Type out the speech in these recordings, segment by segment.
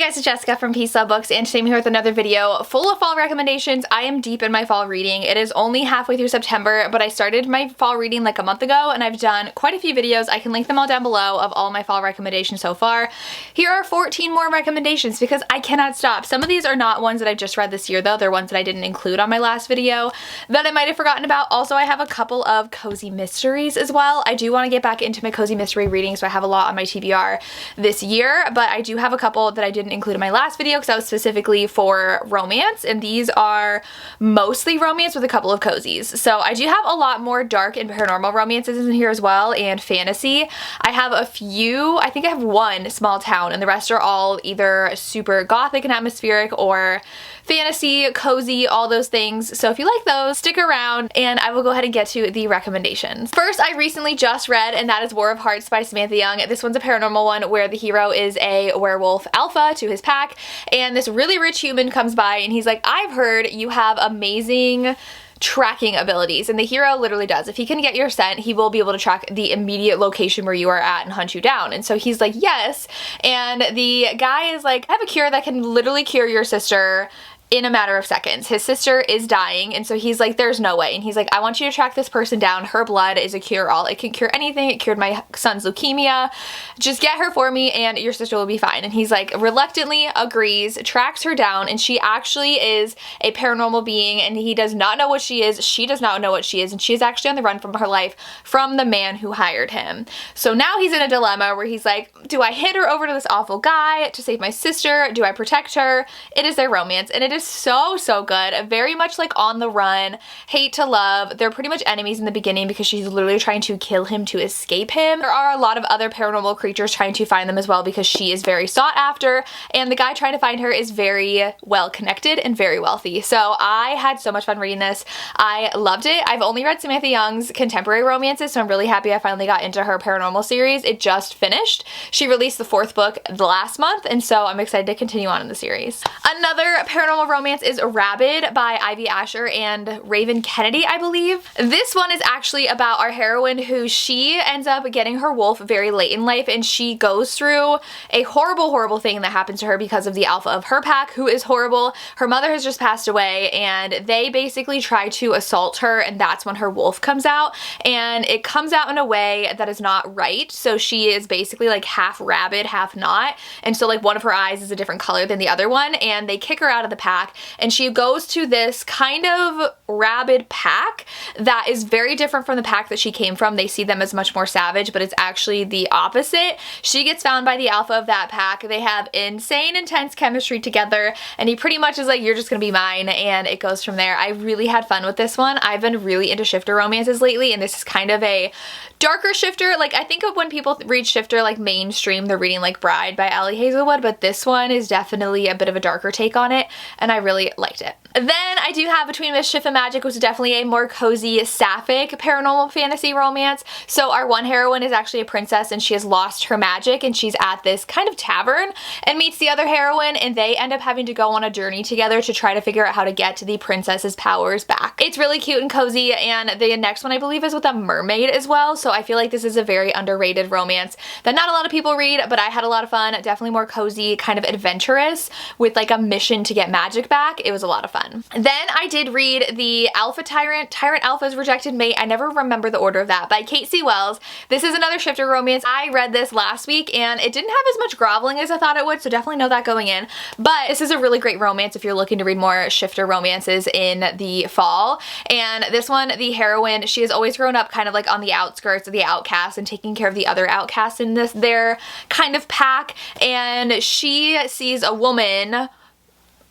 guys, it's Jessica from Peace Love Books, and today I'm here with another video full of fall recommendations. I am deep in my fall reading. It is only halfway through September, but I started my fall reading like a month ago, and I've done quite a few videos. I can link them all down below of all my fall recommendations so far. Here are 14 more recommendations because I cannot stop. Some of these are not ones that I just read this year though. They're ones that I didn't include on my last video that I might have forgotten about. Also, I have a couple of cozy mysteries as well. I do want to get back into my cozy mystery reading, so I have a lot on my TBR this year, but I do have a couple that I didn't include in my last video because that was specifically for romance, and these are mostly romance with a couple of cozies. So I do have a lot more dark and paranormal romances in here as well, and fantasy. I have a few, I think I have one small town, and the rest are all either super gothic and atmospheric or fantasy, cozy, all those things. So if you like those, stick around and I will go ahead and get to the recommendations. First, I recently just read, and that is War of Hearts by Samantha Young. This one's a paranormal one where the hero is a werewolf alpha to his pack, and this really rich human comes by and he's like, I've heard you have amazing tracking abilities, and the hero literally does. If he can get your scent, he will be able to track the immediate location where you are at and hunt you down. And so he's like, yes, and the guy is like, I have a cure that can literally cure your sister in a matter of seconds. His sister is dying, and so he's like, there's no way. And he's like, I want you to track this person down. Her blood is a cure-all. It can cure anything. It cured my son's leukemia. Just get her for me and your sister will be fine. And he's like, reluctantly agrees, tracks her down, and she actually is a paranormal being, and he does not know what she is. She does not know what she is, and she's actually on the run from her life from the man who hired him. So now he's in a dilemma where he's like, do I hit her over to this awful guy to save my sister? Do I protect her? It is their romance, and it is so good. Very much like On the Run, hate to love. They're pretty much enemies in the beginning because she's literally trying to kill him to escape him. There are a lot of other paranormal creatures trying to find them as well because she is very sought after, and the guy trying to find her is very well connected and very wealthy. So I had so much fun reading this. I loved it. I've only read Samantha Young's contemporary romances, so I'm really happy I finally got into her paranormal series. It just finished. She released the 4th book last month, and so I'm excited to continue on in the series. Another paranormal romance is Rabid by Ivy Asher and Raven Kennedy, I believe. This one is actually about our heroine who she ends up getting her wolf very late in life, and she goes through a horrible thing that happens to her because of the alpha of her pack, who is horrible. Her mother has just passed away, and they basically try to assault her, and that's when her wolf comes out, and it comes out in a way that is not right. So she is basically like half rabid, half not, and so like one of her eyes is a different color than the other one, and they kick her out of the pack, and she goes to this kind of rabid pack that is very different from the pack that she came from. They see them as much more savage, but it's actually the opposite. She gets found by the alpha of that pack. They have insane, intense chemistry together, and he pretty much is like, you're just gonna be mine, and it goes from there. I really had fun with this one. I've been really into shifter romances lately, and this is kind of a darker shifter. Like, I think of when people read shifter like mainstream, they're reading like Bride by Ali Hazelwood, but this one is definitely a bit of a darker take on it, and I really liked it. Then I do have Between Mischief and Magic, which is definitely a more cozy, sapphic paranormal fantasy romance. So our one heroine is actually a princess, and she has lost her magic, and she's at this kind of tavern and meets the other heroine, and they end up having to go on a journey together to try to figure out how to get to the princess's powers back. It's really cute and cozy, and the next one I believe is with a mermaid as well, so I feel like this is a very underrated romance that not a lot of people read, but I had a lot of fun. Definitely more cozy, kind of adventurous with like a mission to get magic back. It was a lot of fun. Then I did read the Alpha Tyrant Alpha's Rejected Mate. I never remember the order of that, by Kate C. Wells. This is another shifter romance. I read this last week, and it didn't have as much groveling as I thought it would, so definitely know that going in. But this is a really great romance if you're looking to read more shifter romances in the fall. And this one, the heroine, she has always grown up kind of like on the outskirts of the outcasts and taking care of the other outcasts in their kind of pack, and she sees a woman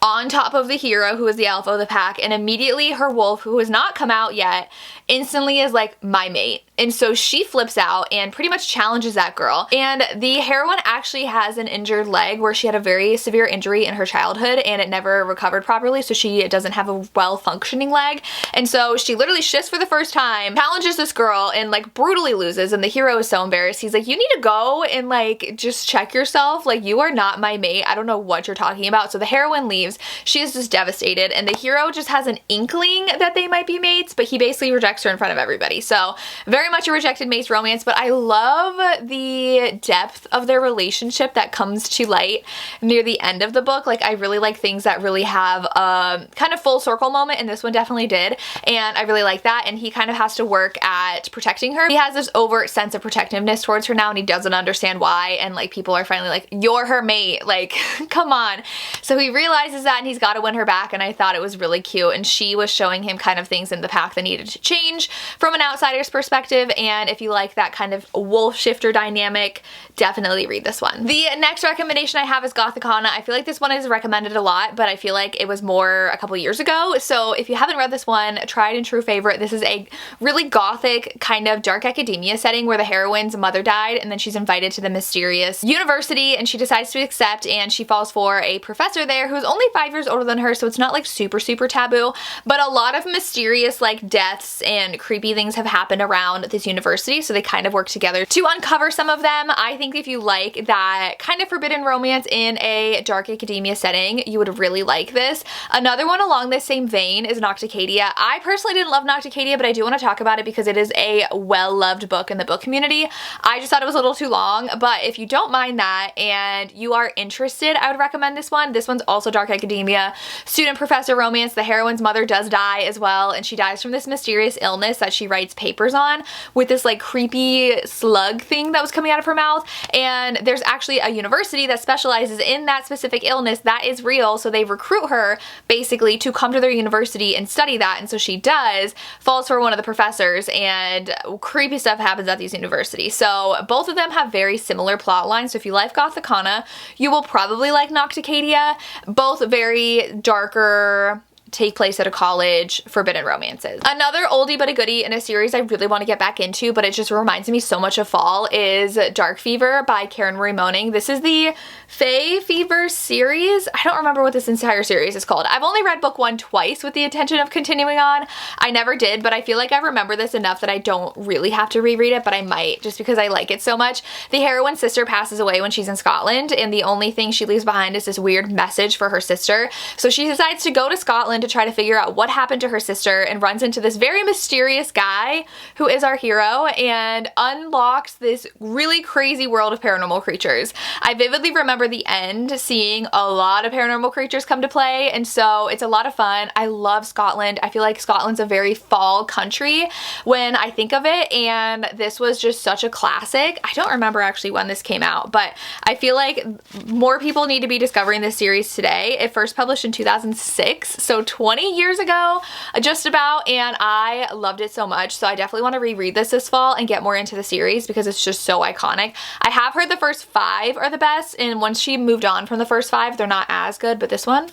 on top of the hero who is the alpha of the pack, and immediately her wolf, who has not come out yet, instantly is like, my mate. And so she flips out and pretty much challenges that girl. And the heroine actually has an injured leg where she had a very severe injury in her childhood and it never recovered properly, so she doesn't have a well-functioning leg. And so she literally shifts for the first time, challenges this girl, and like brutally loses, and the hero is so embarrassed. He's like, you need to go and like just check yourself. Like, you are not my mate. I don't know what you're talking about. So the heroine leaves. She is just devastated, and the hero just has an inkling that they might be mates, but he basically rejects her in front of everybody. So very very much a rejected mates romance, but I love the depth of their relationship that comes to light near the end of the book. Like, I really like things that really have a kind of full circle moment, and this one definitely did, and I really like that. And he kind of has to work at protecting her. He has this overt sense of protectiveness towards her now, and he doesn't understand why, and like people are finally like, you're her mate, like come on. So he realizes that, and he's got to win her back, and I thought it was really cute. And she was showing him kind of things in the pack that needed to change from an outsider's perspective, and if you like that kind of wolf shifter dynamic, definitely read this one. The next recommendation I have is Gothicana. I feel like this one is recommended a lot, but I feel like it was more a couple years ago. So if you haven't read this one, tried and true favorite. This is a really gothic kind of dark academia setting where the heroine's mother died, and then she's invited to the mysterious university, and she decides to accept, and she falls for a professor there who's only 5 years older than her, so it's not like super taboo, but a lot of mysterious like deaths and creepy things have happened around this university, so they kind of work together to uncover some of them. I think if you like that kind of forbidden romance in a dark academia setting, you would really like this. Another one along this same vein is Nocticadia. I personally didn't love Nocticadia, but I do want to talk about it because it is a well-loved book in the book community. I just thought it was a little too long, but if you don't mind that and you are interested, I would recommend this one. This one's also dark academia, student professor romance. The heroine's mother does die as well, and she dies from this mysterious illness that she writes papers on with this like creepy slug thing that was coming out of her mouth. And there's actually a university that specializes in that specific illness that is real, so they recruit her basically to come to their university and study that. And so she does, falls for one of the professors, and creepy stuff happens at these universities. So both of them have very similar plot lines. So if you like Gothicana, you will probably like Nocticadia. Both very darker, take place at a college, forbidden romances. Another oldie but a goodie in a series I really want to get back into, but it just reminds me so much of fall, is Dark Fever by Karen Marie Moning. This is the Fae Fever series. I don't remember what this entire series is called. I've only read book 1 twice with the intention of continuing on. I never did, but I feel like I remember this enough that I don't really have to reread it, but I might just because I like it so much. The heroine's sister passes away when she's in Scotland, and the only thing she leaves behind is this weird message for her sister. So she decides to go to Scotland to try to figure out what happened to her sister, and runs into this very mysterious guy who is our hero and unlocks this really crazy world of paranormal creatures. I vividly remember the end seeing a lot of paranormal creatures come to play, and so it's a lot of fun. I love Scotland. I feel like Scotland's a very fall country when I think of it, and this was just such a classic. I don't remember actually when this came out, but I feel like more people need to be discovering this series today. It first published in 2006, so 20 years ago just about, and I loved it so much. So I definitely want to reread this fall and get more into the series because it's just so iconic. I have heard the first 5 are the best, and once she moved on from the first 5, they're not as good, but this one,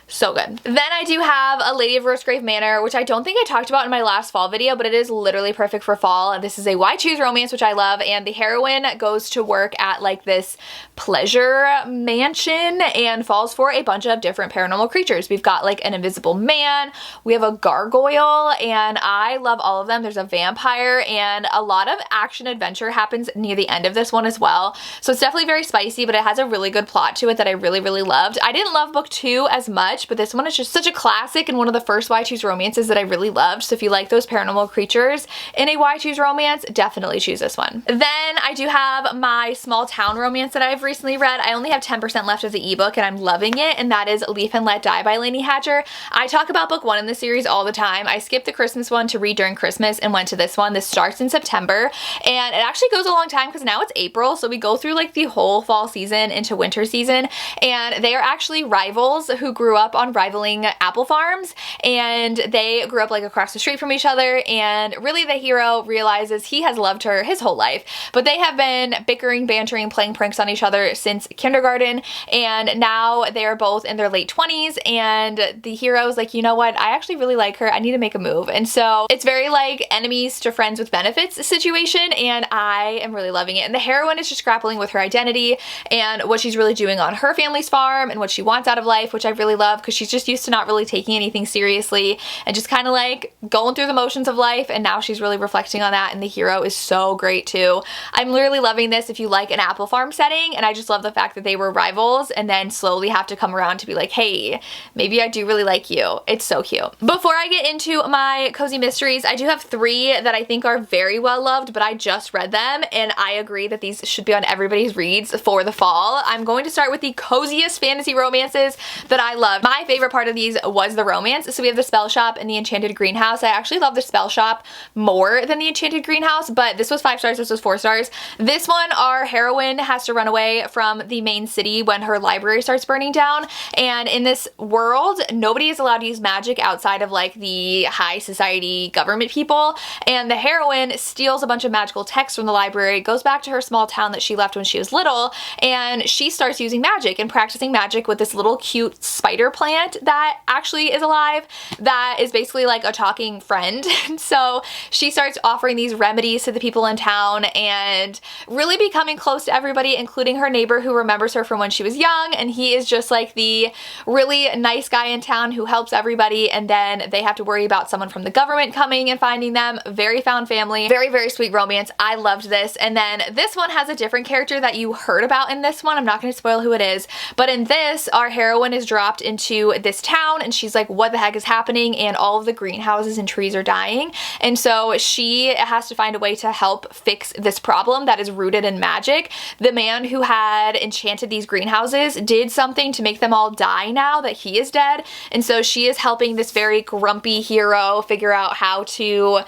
so good. Then I do have A Lady of Rooksgrave Manor, which I don't think I talked about in my last fall video, but it is literally perfect for fall. This is a why choose romance, which I love, and the heroine goes to work at like this pleasure mansion and falls for a bunch of different paranormal creatures. We've got like an invisible man, we have a gargoyle, and I love all of them. There's a vampire, and a lot of action adventure happens near the end of this one as well. So it's definitely very spicy, but it has a really good plot to it that I really loved. I didn't love book 2 as much, but this one is just such a classic and one of the first why choose romances that I really loved. So if you like those paranormal creatures in a why choose romance, definitely choose this one. Then I do have my small town romance that I've recently read. I only have 10% left of the ebook, and I'm loving it, and that is Leaf and Let Die by Lainey Hatcher. I talk about book 1 in the series all the time. I skipped the Christmas one to read during Christmas and went to this one. This starts in September, and it actually goes a long time because now it's April, so we go through like the whole fall season into winter season, and they are actually rivals who grew up on rivaling apple farms, and they grew up like across the street from each other, and really the hero realizes he has loved her his whole life, but they have been bickering, bantering, playing pranks on each other since kindergarten, and now they're both in their late 20s, and the hero's like, you know what, I actually really like her, I need to make a move. And so it's very like enemies to friends with benefits situation, and I am really loving it. And the heroine is just grappling with her identity and what she's really doing on her family's farm and what she wants out of life, which I really love. of, because she's just used to not really taking anything seriously and just kind of like going through the motions of life, and now she's really reflecting on that, and the hero is so great too. I'm literally loving this if you like an apple farm setting, and I just love the fact that they were rivals and then slowly have to come around to be like, hey, maybe I do really like you. It's so cute. Before I get into my cozy mysteries, I do have 3 that I think are very well loved, but I just read them and I agree that these should be on everybody's reads for the fall. I'm going to start with the coziest fantasy romances that I love. My favorite part of these was the romance. So we have the Spell Shop and the Enchanted Greenhouse. I actually love the Spell Shop more than the Enchanted Greenhouse, but this was 5 stars, this was 4 stars. This one, our heroine has to run away from the main city when her library starts burning down, and in this world, nobody is allowed to use magic outside of like the high society government people, and the heroine steals a bunch of magical texts from the library, goes back to her small town that she left when she was little, and she starts using magic and practicing magic with this little cute spider plant that actually is alive, that is basically like a talking friend. So she starts offering these remedies to the people in town and really becoming close to everybody, including her neighbor who remembers her from when she was young, and he is just like the really nice guy in town who helps everybody, and then they have to worry about someone from the government coming and finding them. Very found family, very, very sweet romance. I loved this. And then this one has a different character that you heard about in this one. I'm not going to spoil who it is, but in this, our heroine is dropped into this town and she's like, what the heck is happening? And all of the greenhouses and trees are dying. And so she has to find a way to help fix this problem that is rooted in magic. The man who had enchanted these greenhouses did something to make them all die now that he is dead. And so she is helping this very grumpy hero figure out how to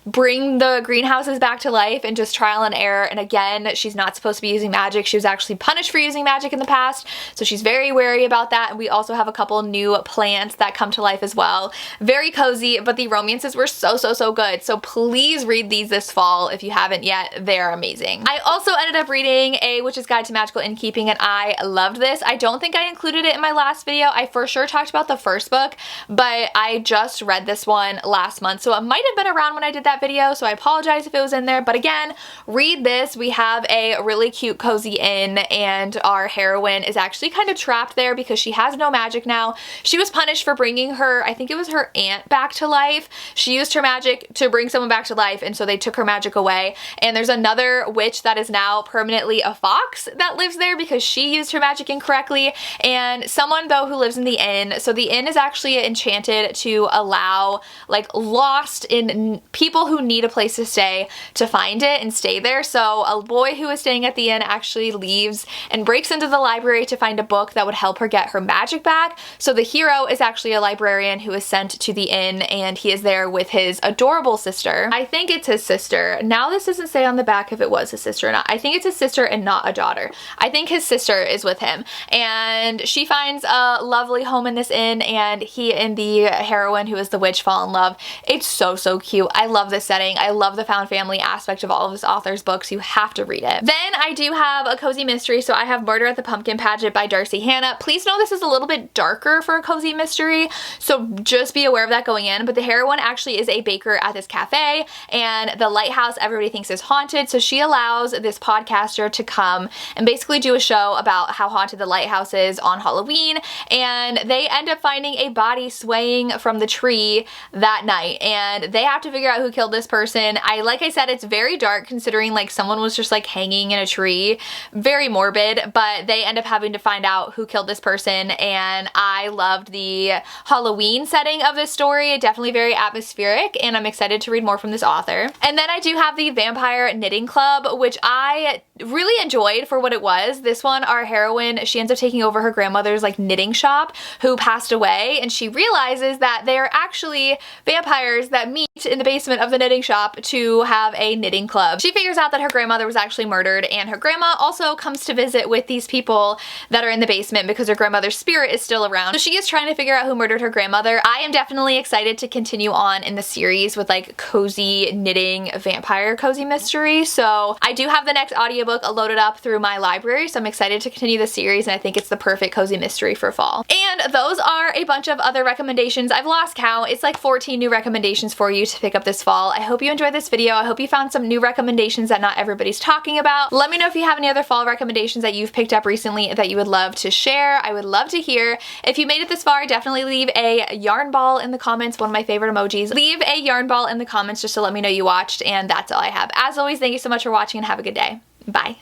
bring the greenhouses back to life, and just trial and error. And again, she's not supposed to be using magic. She was actually punished for using magic in the past, so she's very wary about that. And we also have a couple new plants that come to life as well. Very cozy, but the romances were so, so, so good. So please read these this fall if you haven't yet. They're amazing. I also ended up reading A Witch's Guide to Magical Innkeeping, and I loved this. I don't think I included it in my last video. I for sure talked about the first book, but I just read this one last month, so it might have been around when I did that video, so I apologize if it was in there. But again, read this. We have a really cute cozy inn, and our heroine is actually kind of trapped there because she has no magic now. She was punished for bringing her, I think it was her aunt, back to life. She used her magic to bring someone back to life, and so they took her magic away. And there's another witch that is now permanently a fox that lives there because she used her magic incorrectly, and someone though who lives in the inn. So the inn is actually enchanted to allow like lost in people who need a place to stay to find it and stay there. So a boy who is staying at the inn actually leaves and breaks into the library to find a book that would help her get her magic back. So the hero is actually a librarian who is sent to the inn, and he is there with his adorable sister. I think it's his sister. Now this doesn't say on the back if it was his sister or not. I think it's his sister and not a daughter. I think his sister is with him, and she finds a lovely home in this inn, and he and the heroine, who is the witch, fall in love. It's so, so cute. I love this setting. I love the found family aspect of all of this author's books. You have to read it. Then I do have a cozy mystery. So I have Murder at the Pumpkin Pageant by Darcy Hannah. Please know this is a little bit darker for a cozy mystery, so just be aware of that going in. But the heroine actually is a baker at this cafe, and the lighthouse everybody thinks is haunted, so she allows this podcaster to come and basically do a show about how haunted the lighthouse is on Halloween, and they end up finding a body swaying from the tree that night, and they have to figure out who killed this person. Like I said, it's very dark considering like someone was just like hanging in a tree. Very morbid, but they end up having to find out who killed this person, and I loved the Halloween setting of this story. Definitely very atmospheric, and I'm excited to read more from this author. And then I do have the Vampire Knitting Club, which I really enjoyed for what it was. This one, our heroine, she ends up taking over her grandmother's like knitting shop who passed away, and she realizes that they're actually vampires that meet in the basement of the knitting shop to have a knitting club. She figures out that her grandmother was actually murdered, and her grandma also comes to visit with these people that are in the basement because her grandmother's spirit is still around. So she is trying to figure out who murdered her grandmother. I am definitely excited to continue on in the series with like cozy knitting vampire cozy mystery. So I do have the next audiobook audiobook loaded up through my library, so I'm excited to continue the series, and I think it's the perfect cozy mystery for fall. And those are a bunch of other recommendations. I've lost count. It's like 14 new recommendations for you to pick up this fall. I hope you enjoyed this video. I hope you found some new recommendations that not everybody's talking about. Let me know if you have any other fall recommendations that you've picked up recently that you would love to share. I would love to hear. If you made it this far, definitely leave a yarn ball in the comments, one of my favorite emojis. Leave a yarn ball in the comments just to let me know you watched, and that's all I have. As always, thank you so much for watching and have a good day. Bye.